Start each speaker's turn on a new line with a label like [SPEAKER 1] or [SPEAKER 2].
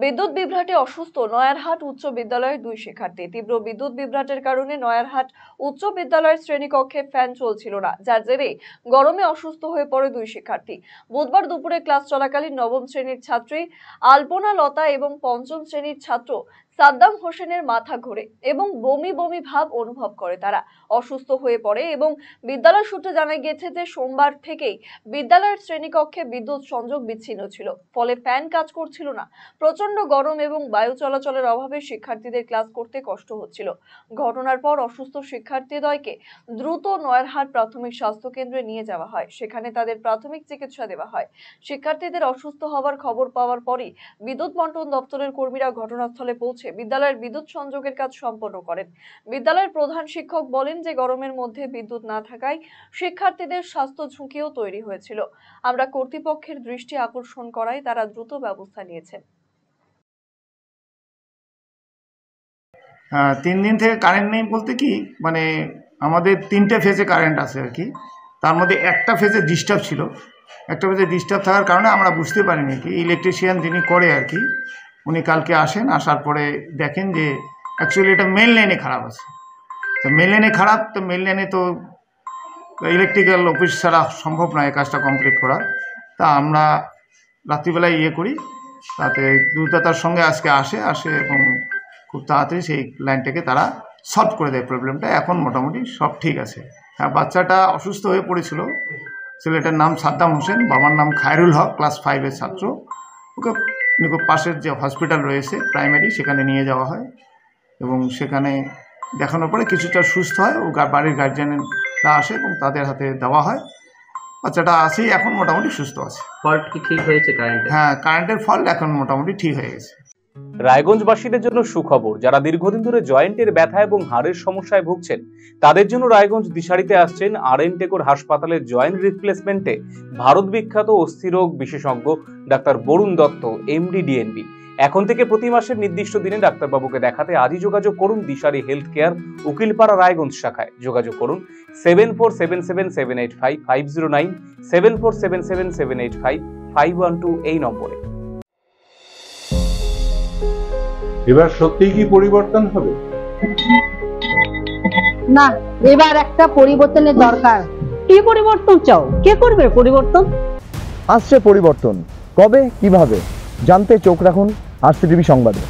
[SPEAKER 1] বিদ্যুৎ বিভ্রাটে অসুস্থ নয়ারহাট উচ্চ বিদ্যালয়ের 2 শিক্ষার্থী। তীব্র বিদ্যুৎ বিভ্রাটের কারণে নয়ারহাট উচ্চ বিদ্যালয়ের শ্রেণীকক্ষে ফ্যান চলছিল না, যার জেরে গরমে অসুস্থ হয়ে পড়ে 2 শিক্ষার্থী। বুধবার দুপুরে ক্লাস চলাকালীন নবম শ্রেণীর ছাত্রী আলপনা লতা এবং পঞ্চম শ্রেণীর ছাত্র সাদ্দাম হোসেনের মাথা ঘোরে এবং বমি বমি ভাব অনুভব করে। তারা অসুস্থ হয়ে পড়ে এবং বিদ্যালয় সূত্রে জানা গিয়েছে যে সোমবার থেকেই বিদ্যালয়ের শ্রেণীকক্ষে বিদ্যুৎ সংযোগ বিচ্ছিন্ন ছিল, ফলে ফ্যান কাজ করছিল না। প্রচন্ড গরম এবং বায়ু চলাচলের অভাবে শিক্ষার্থীদের ক্লাস করতে কষ্ট হচ্ছিল। ঘটনার পর অসুস্থ শিক্ষার্থীদ্বয়কে দ্রুত নয়ারহাট প্রাথমিক স্বাস্থ্য কেন্দ্রে নিয়ে যাওয়া হয়। সেখানে তাদের প্রাথমিক চিকিৎসা দেওয়া হয়। শিক্ষার্থীদের অসুস্থ হওয়ার খবর পাওয়ার পরই বিদ্যুৎ বন্টন দপ্তরের কর্মীরা ঘটনাস্থলে পৌঁছে বিদ্যালয়ের বিদ্যুৎ সংযোগের কাজ সম্পন্ন করেন। বিদ্যালয়ের প্রধান শিক্ষক বলেন যে গরমের মধ্যে বিদ্যুৎ না থাকায় শিক্ষার্থীদের স্বাস্থ্য ঝুঁকিও তৈরি হয়েছিল। আমরা কর্তৃপক্ষের দৃষ্টি আকর্ষণ করায় তারা দ্রুত ব্যবস্থা নিয়েছেন।
[SPEAKER 2] 3 দিন থেকে কারেন্ট নেই বলতে কি মানে আমাদের 3টে ফেজে কারেন্ট আছে আর কি। তার মধ্যে একটা ফেজে ডিস্টার্ব ছিল। একটা ফেজে ডিস্টার্ব থাকার কারণে আমরা বুঝতে পারিনি কি ইলেকট্রিশিয়ান যিনি করে আর কি উনি কালকে আসেন, আসার পরে দেখেন যে অ্যাকচুয়ালি এটা মেন লাইনে খারাপ আছে। তো মেন লাইনে খারাপ, তো মেন লাইনে তো ইলেকট্রিক্যাল অফিস ছাড়া সম্ভব নয় এই কাজটা কমপ্লিট করা। তা আমরা রাত্রিবেলায় করি, তাতে দ্রুততার সঙ্গে আজকে আসে এবং খুব তাড়াতাড়ি সেই লাইনটাকে তারা সলভ করে দেয় প্রবলেমটা। এখন মোটামুটি সব ঠিক আছে। হ্যাঁ, বাচ্চাটা অসুস্থ হয়ে পড়েছিল। ছেলেটার নাম সাদ্দাম হোসেন, বাবার নাম খায়রুল হক, ক্লাস 5-এর ছাত্র। ওকে পাশের যে হসপিটাল রয়েছে প্রাইমারি, সেখানে নিয়ে যাওয়া হয় এবং সেখানে দেখানোর পরে কিছুটা সুস্থ হয়। ও বাড়ির গার্জিয়ানরা আসে এবং তাদের হাতে দেওয়া হয়। বাচ্চাটা আসেই এখন মোটামুটি সুস্থ আছে।
[SPEAKER 3] ফল্ট কি ঠিক হয়েছে কারেন্টের?
[SPEAKER 2] হ্যাঁ, কারেন্টের ফল্ট এখন মোটামুটি ঠিক হয়ে গেছে।
[SPEAKER 4] রায়গঞ্জবাসীদের জন্য সুখবর, যারা দীর্ঘদিন ধরে জয়েন্টের ব্যথা এবং হাড়ের সমস্যায় ভুগছেন তাদের জন্য রায়গঞ্জ দিশারিতে আসছেন আর.এন. টেকর হাসপাতালের জয়েন্ট রিপ্লেসমেন্টে ভারত বিখ্যাত অস্থিরোগ বিশেষজ্ঞ doctor Barun Dutta, MD, DNB. এখন থেকে প্রতি মাসের নির্দিষ্ট দিনে ডাক্তারবাবুকে দেখাতে আজই যোগাযোগ করুন দিশারি হেলথ কেয়ার, উকিলপাড়া, রায়গঞ্জ শাখায়। যোগাযোগ করুন 7477785509, 7477785512 এই নম্বরে।
[SPEAKER 5] এবার সত্যিই কি পরিবর্তন হবে?
[SPEAKER 6] না, এবার একটা পরিবর্তনের দরকার।
[SPEAKER 7] কি পরিবর্তন চাও? কে করবে পরিবর্তন?
[SPEAKER 8] আসছে পরিবর্তন, কবে কিভাবে জানতে চোখ রাখুন RCTV সংবাদে।